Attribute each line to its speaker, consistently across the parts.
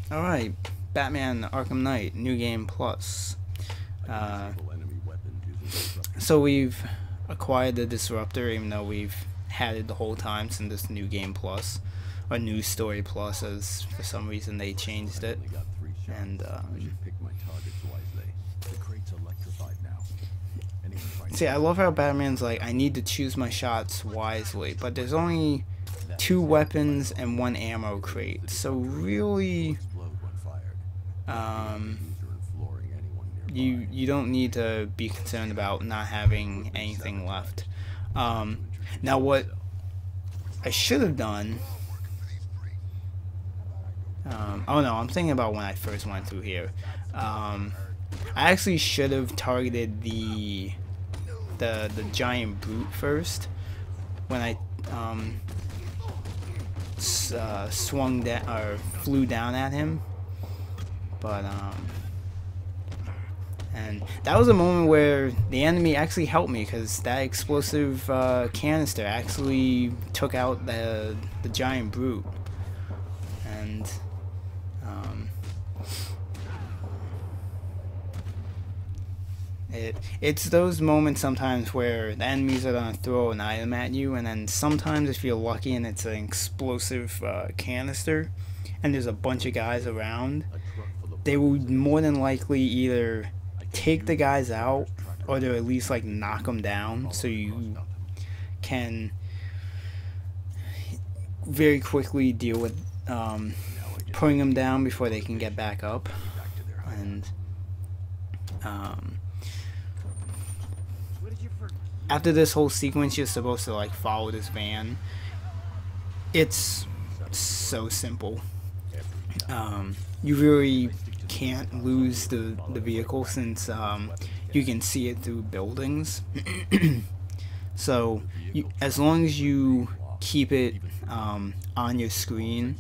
Speaker 1: Alright, Batman Arkham Knight, New Game Plus. So we've acquired the Disruptor, even though we've had it the whole time since this New Game Plus, or New Story Plus, as for some reason they changed it. And see, I love how Batman's like, I need to choose my shots wisely, but there's only 2 weapons and 1 ammo crate, so really you don't need to be concerned about not having anything left. Now what I should have done, oh no, I'm thinking about when I first went through here. I actually should have targeted the giant brute first when I swung down or flew down at him, but and that was a moment where the enemy actually helped me, because that explosive canister actually took out the giant brute. And it's those moments sometimes where the enemies are gonna throw an item at you, and then sometimes if you're lucky and it's an explosive canister and there's a bunch of guys around, they will more than likely either take the guys out, or they'll at least like knock them down, so you can very quickly deal with putting them down before they can get back up. And after this whole sequence, you're supposed to like follow this van. It's so simple. You really can't lose the vehicle, since you can see it through buildings. So as long as you keep it on your screen,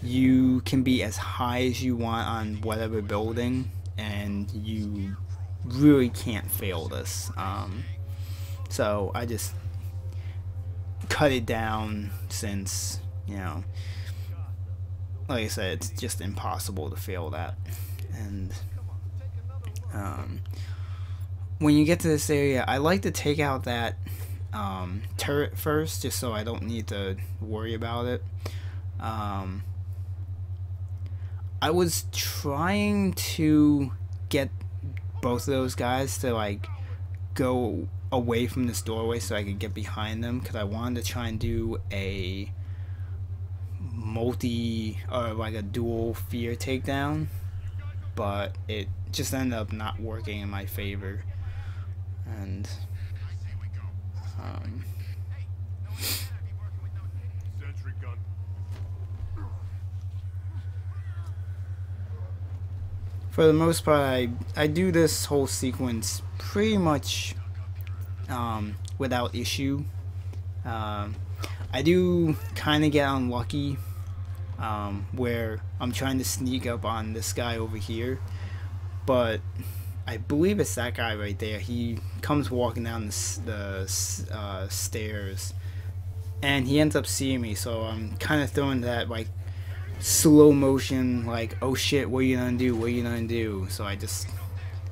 Speaker 1: you can be as high as you want on whatever building, and you really can't fail this. So I just cut it down, since, you know, like I said, it's just impossible to fail that. And when you get to this area, I like to take out that turret first, just so I don't need to worry about it. I was trying to get both of those guys to like go away from this doorway so I could get behind them, because I wanted to try and do a like a dual fear takedown, but it just ended up not working in my favor. And for the most part, I do this whole sequence pretty much without issue. I do kind of get unlucky where I'm trying to sneak up on this guy over here, but I believe it's that guy right there. He comes walking down the stairs, and he ends up seeing me, so I'm kind of throwing that like slow motion, like, oh shit, what are you gonna do, what are you gonna do? So I just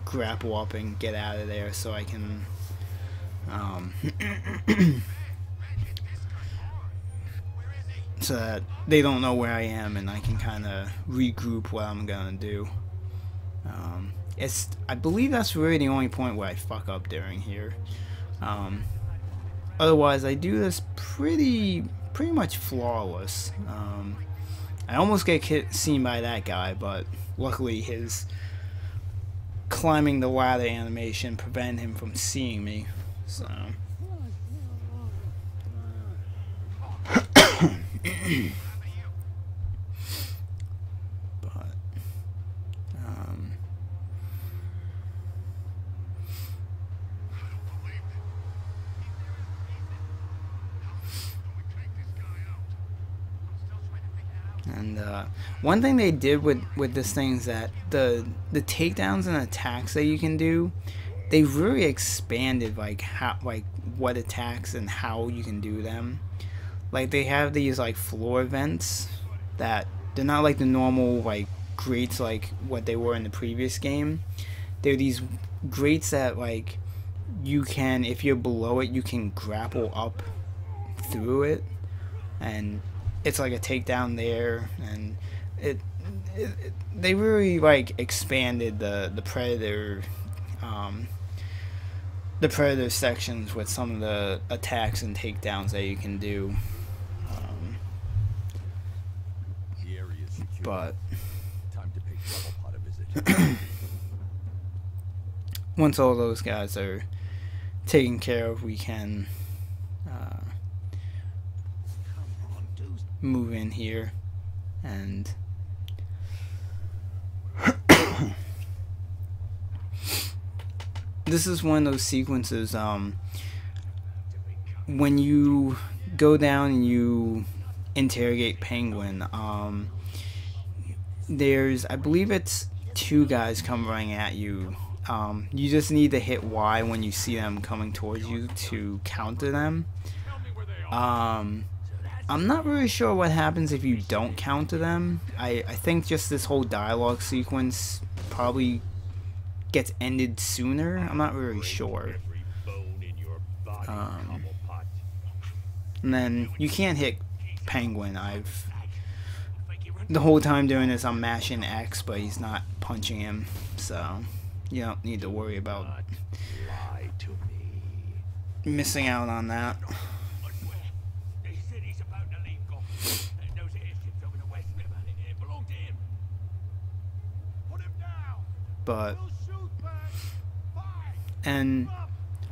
Speaker 1: grapple up and get out of there so I can so that they don't know where I am, and I can kind of regroup what I'm gonna do. I believe that's really the only point where I fuck up during here. Otherwise, I do this pretty much flawless. I almost get seen by that guy, but luckily his climbing the ladder animation prevented him from seeing me. So. But and one thing they did with this thing is that the takedowns and attacks that you can do, they really expanded like what attacks and how you can do them. Like they have these like floor events that they're not like the normal like grates like what they were in the previous game. They're these grates that like you can, if you're below it, you can grapple up through it, and it's like a takedown there. And they really like expanded the predator sections with some of the attacks and takedowns that you can do. But once all those guys are taken care of, we can move in here. And this is one of those sequences when you go down and you interrogate Penguin, there's, I believe it's 2 guys come running at you. You just need to hit Y when you see them coming towards you to counter them. I'm not really sure what happens if you don't counter them. I think just this whole dialogue sequence probably gets ended sooner. I'm not really sure. And then you can't hit Penguin. The whole time doing this, I'm mashing X, but he's not punching him, so you don't need to worry about missing out on that. But, and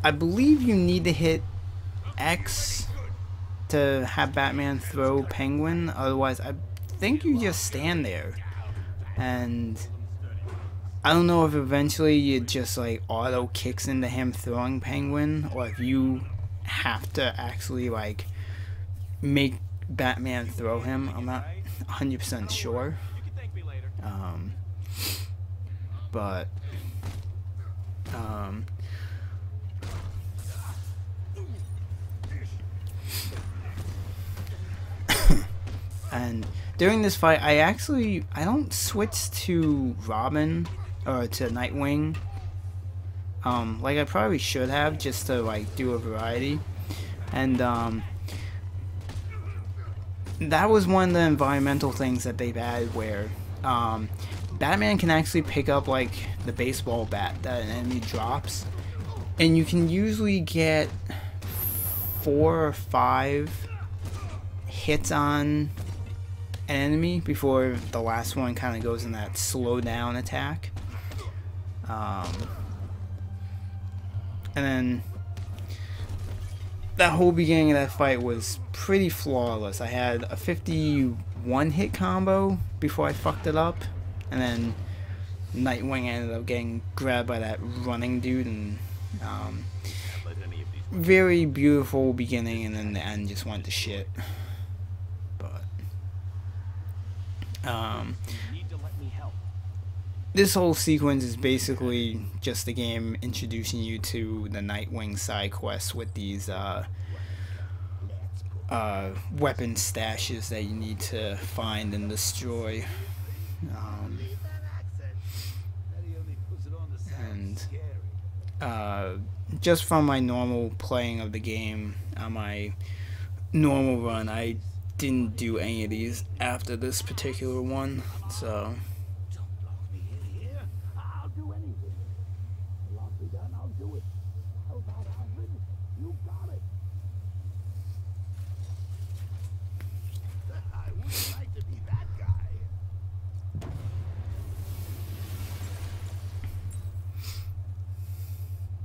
Speaker 1: I believe you need to hit X to have Batman throw Penguin, otherwise I think you just stand there. And I don't know if eventually it just like auto kicks into him throwing Penguin, or if you have to actually like make Batman throw him. I'm not 100% sure. But and during this fight, I don't switch to Robin or to Nightwing, like I probably should have, just to like do a variety. And that was one of the environmental things that they've added, where Batman can actually pick up like the baseball bat that an enemy drops, and you can usually get 4 or 5 hits on an enemy before the last one kind of goes in that slow down attack. And then that whole beginning of that fight was pretty flawless. I had a 51 hit combo before I fucked it up, and then Nightwing ended up getting grabbed by that running dude, and very beautiful beginning, and then the end just went to shit. But this whole sequence is basically just the game introducing you to the Nightwing side quests with these weapon stashes that you need to find and destroy. And just from my normal playing of the game, on my normal run, I didn't do any of these after this particular one, so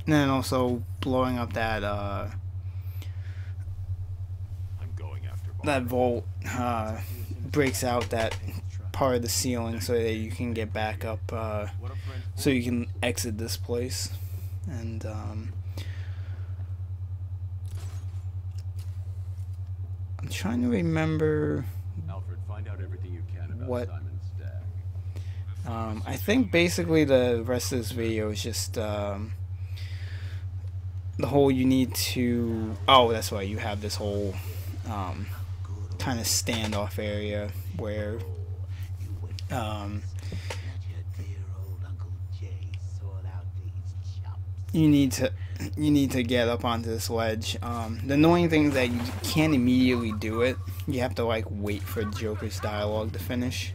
Speaker 1: and then also blowing up that that vault breaks out that part of the ceiling so that you can get back up, so you can exit this place. And I'm trying to remember what I think basically the rest of this video is just the whole, you need to, oh, that's why you have this whole kind of standoff area where Um, you need to get up onto this ledge. The annoying thing is that you can't immediately do it. You have to like wait for Joker's dialogue to finish.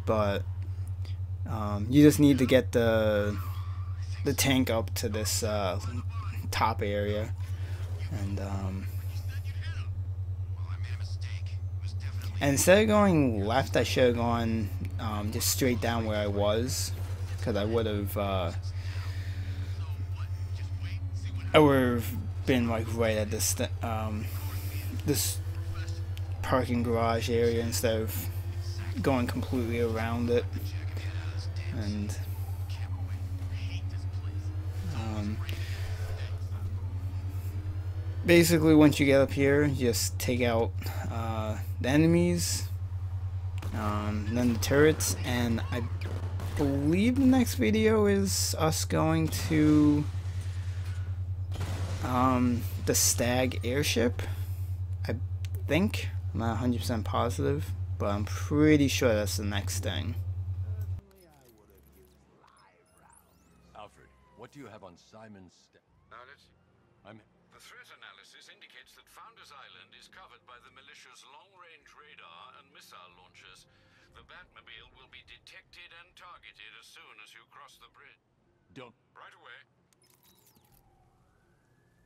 Speaker 1: But you just need to get the tank up to this top area, and instead of going left, I should have gone just straight down where I was, because I would have been like right at this this parking garage area instead of going completely around it. And basically, once you get up here, just take out the enemies, then the turrets, and I believe the next video is us going to the Stag airship. I think. I'm not 100% positive, but I'm pretty sure that's the next thing.
Speaker 2: Alfred, what do you have on Simon's
Speaker 3: The threat analysis indicates that Founders Island is covered by the militia's long-range radar and missile launchers. The Batmobile will be detected and targeted as soon as you cross the bridge.
Speaker 2: Don't.
Speaker 3: Right away.